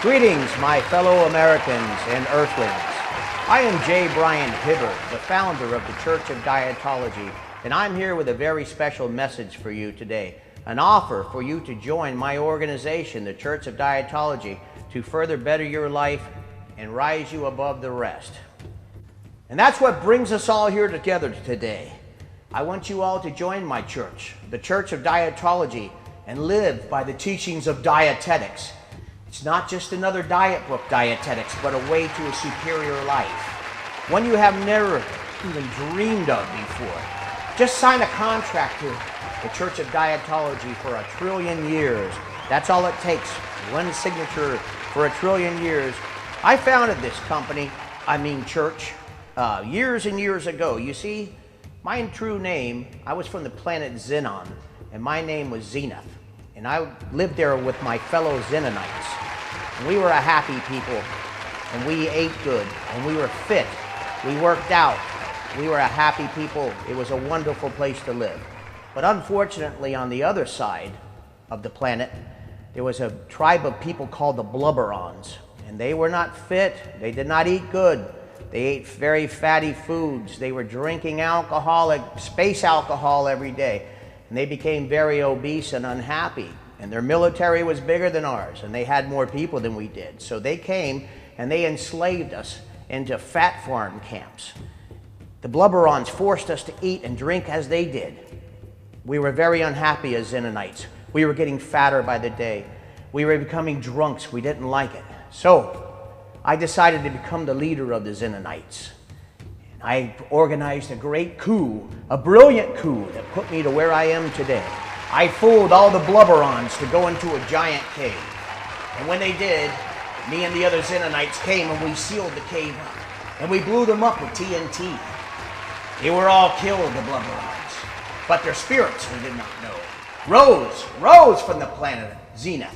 Greetings, my fellow Americans and Earthlings. I am J. Brian Hibbert, the founder of the Church of Dietology, and I'm here with a very special message for you today, an offer for you to join my organization, the Church of Dietology, to further better your life and rise you above the rest. And that's what brings us all here together today. I want you all to join my church, the Church of Dietology, and live by the teachings of dietetics. It's not just another diet book, dietetics, but a way to a superior life, one you have never even dreamed of before. Just sign a contract to the Church of Dietology for 1 trillion years. That's all it takes, one signature for 1 trillion years. I founded this company, church, years and years ago. You see, my true name, I was from the planet Xenon, and my name was Zenith. And I lived there with my fellow Zenonites. And we were a happy people, and we ate good, and we were fit. We worked out. We were a happy people. It was a wonderful place to live. But unfortunately, on the other side of the planet, there was a tribe of people called the Blubberons, and they were not fit. They did not eat good. They ate very fatty foods. They were drinking alcoholic, space alcohol every day. And they became very obese and unhappy. And their military was bigger than ours, and they had more people than we did. So they came and they enslaved us into fat farm camps. The Blubberons forced us to eat and drink as they did. We were very unhappy as Zenonites. We were getting fatter by the day. We were becoming drunks. We didn't like it. So I decided to become the leader of the Zenonites. I organized a great coup, a brilliant coup that put me to where I am today. I fooled all the Blubberons to go into a giant cave. And when they did, me and the other Zenonites came and we sealed the cave up. And we blew them up with TNT. They were all killed, the Blubberons. But their spirits, we did not know, rose from the planet Zenith.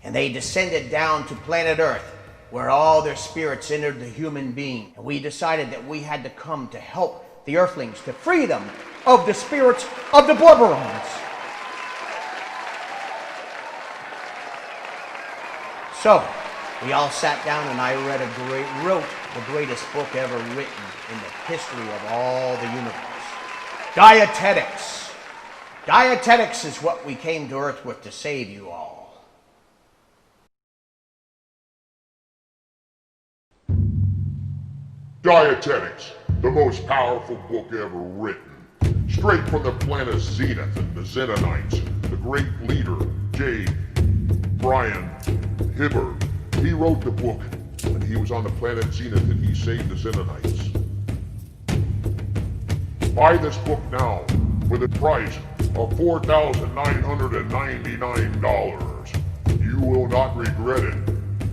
And they descended down to planet Earth, where all their spirits entered the human being. And we decided that we had to come to help the Earthlings, to free them of the spirits of the Blubberons. So, we all sat down and I wrote the greatest book ever written in the history of all the universe. Dietetics. Dietetics is what we came to Earth with to save you all. Dietetics, the most powerful book ever written. Straight from the planet Zenith and the Zenonites, the great leader, J. Brian Hibbert. He wrote the book when he was on the planet Zenith and he saved the Zenonites. Buy this book now with a price of $4,999. You will not regret it.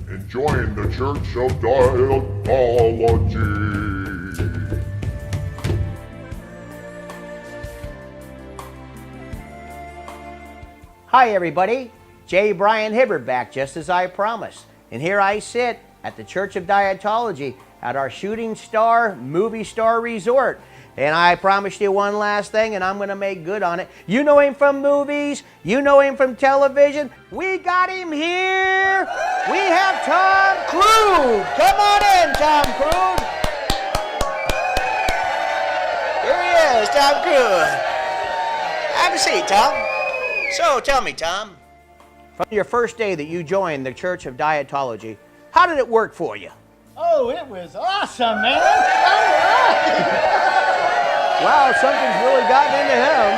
And join the Church of Dietology. Hi everybody, J. Brian Hibbert back just as I promised. And here I sit at the Church of Dietology at our Shooting Star Movie Star Resort. And I promised you one last thing, and I'm going to make good on it. You know him from movies. You know him from television. We got him here. We have Tom Cruise. Come on in, Tom Cruise. Here he is, Tom Cruise. Have a seat, Tom. So, tell me, Tom, from your first day that you joined the Church of Dietology, how did it work for you? Oh, it was awesome, man. All right. Wow, something's really gotten into him.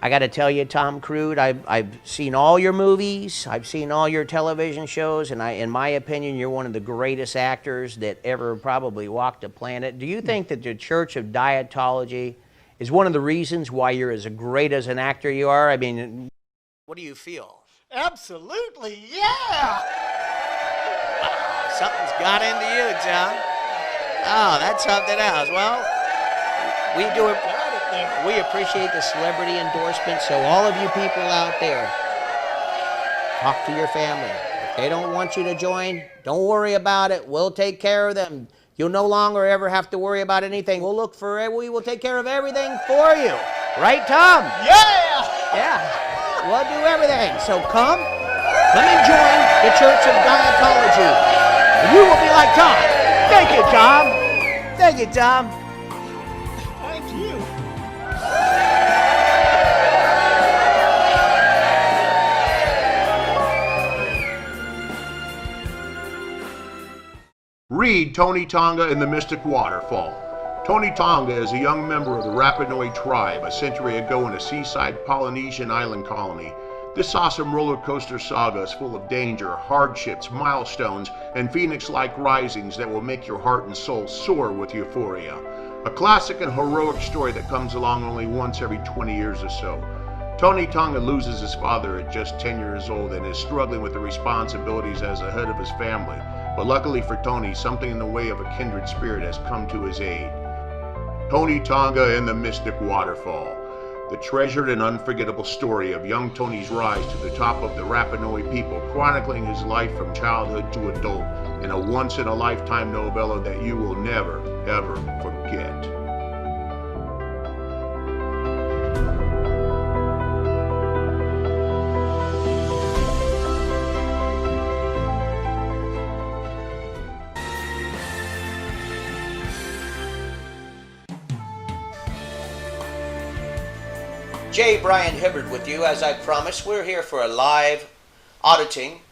I got to tell you, Tom Cruise, I've seen all your movies, I've seen all your television shows, and in my opinion, you're one of the greatest actors that ever probably walked the planet. Do you think that the Church of Dietology is one of the reasons why you're as great as an actor you are? I mean, what do you feel? Absolutely, yeah. Wow, something's got into you, Tom. Oh, that's something else. Well, we appreciate the celebrity endorsement, so all of you people out there, talk to your family. If they don't want you to join, don't worry about it. We'll take care of them. You'll no longer ever have to worry about anything. We will take care of everything for you. Right, Tom? Yeah! Yeah. We'll do everything. So come, come and join the Church of Dietology. And you will be like Tom. Thank you, Tom. Thank you, Tom. Thank you. Read Tony Tonga and the Mystic Waterfall. Tony Tonga is a young member of the Rapanui tribe a century ago in a seaside Polynesian island colony. This awesome roller coaster saga is full of danger, hardships, milestones, and phoenix-like risings that will make your heart and soul soar with euphoria. A classic and heroic story that comes along only once every 20 years or so. Tony Tonga loses his father at just 10 years old and is struggling with the responsibilities as the head of his family. But luckily for Tony, something in the way of a kindred spirit has come to his aid. Tony Tonga and the Mystic Waterfall. The treasured and unforgettable story of young Tony's rise to the top of the Rapanui people, chronicling his life from childhood to adult in a once-in-a-lifetime novella that you will never, ever forget. J. Brian Hibbard with you. As I promised, we're here for a live auditing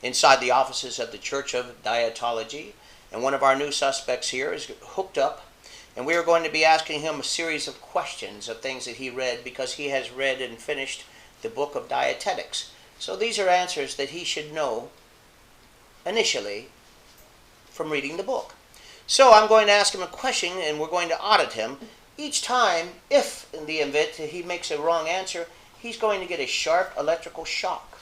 inside the offices of the Church of Dietology. And one of our new suspects here is hooked up. And we are going to be asking him a series of questions of things that he read because he has read and finished the book of dietetics. So these are answers that he should know initially from reading the book. So I'm going to ask him a question and we're going to audit him. Each time, if in the event he makes a wrong answer, he's going to get a sharp electrical shock.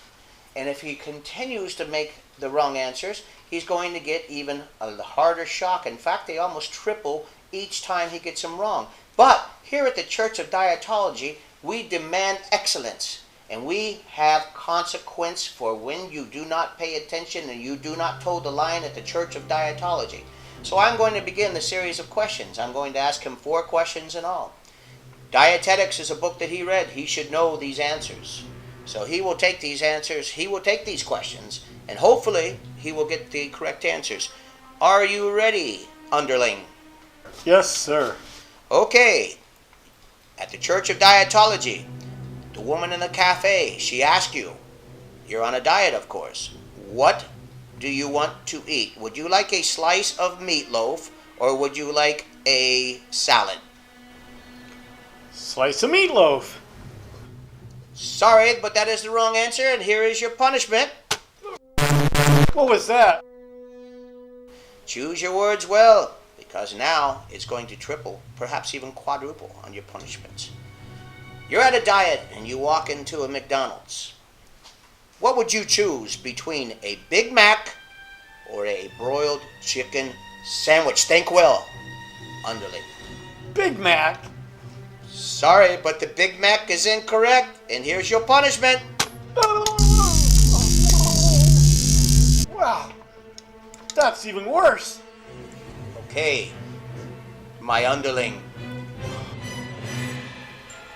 And if he continues to make the wrong answers, he's going to get even a harder shock. In fact, they almost triple each time he gets them wrong. But here at the Church of Dietology, we demand excellence. And we have consequence for when you do not pay attention and you do not toe the line at the Church of Dietology. So I'm going to begin the series of questions. I'm going to ask him 4 questions in all. Dietetics is a book that he read. He should know these answers. So he will take these answers, he will take these questions, and hopefully he will get the correct answers. Are you ready, underling? Yes, sir. Okay. At the Church of Dietology, the woman in the cafe, she asked you, you're on a diet of course, what do you want to eat? Would you like a slice of meatloaf or would you like a salad? Slice of meatloaf. Sorry, but that is the wrong answer, and here is your punishment. What was that? Choose your words well, because now it's going to triple, perhaps even quadruple on your punishments. You're at a diet and you walk into a McDonald's. What would you choose between a Big Mac or a broiled chicken sandwich? Think well, underling. Big Mac. Sorry, but the Big Mac is incorrect, and here's your punishment. Wow, that's even worse. Okay, my underling.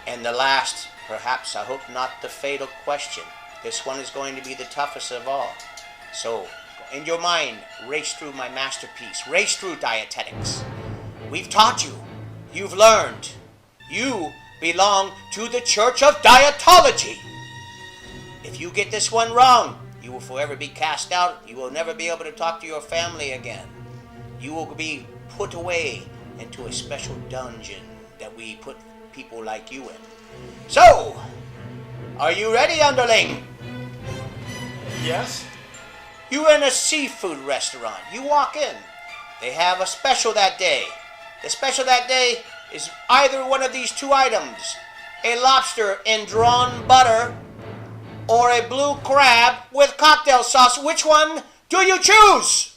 And the last, perhaps I hope not the fatal question. This one is going to be the toughest of all. So, in your mind, race through my masterpiece. Race through dietetics. We've taught you. You've learned. You belong to the Church of Dietology. If you get this one wrong, you will forever be cast out. You will never be able to talk to your family again. You will be put away into a special dungeon that we put people like you in. So, are you ready, underling? Yes. You're in a seafood restaurant. You walk in. They have a special that day. The special that day is either one of these 2 items. A lobster in drawn butter or a blue crab with cocktail sauce. Which one do you choose?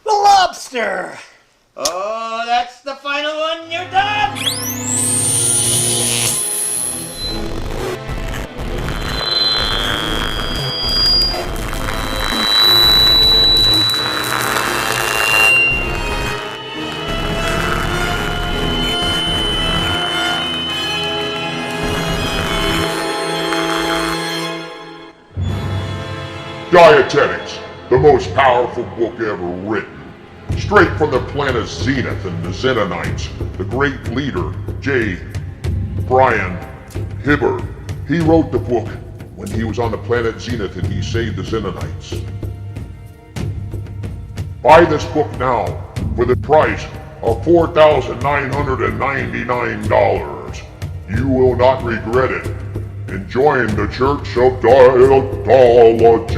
The lobster. Oh, that's the final one. You're done. Dietetics, the most powerful book ever written. Straight from the planet Zenith and the Zenonites, the great leader, J. Brian Hibbert. He wrote the book when he was on the planet Zenith and he saved the Zenonites. Buy this book now for the price of $4,999. You will not regret it. Join the Church of Dietology.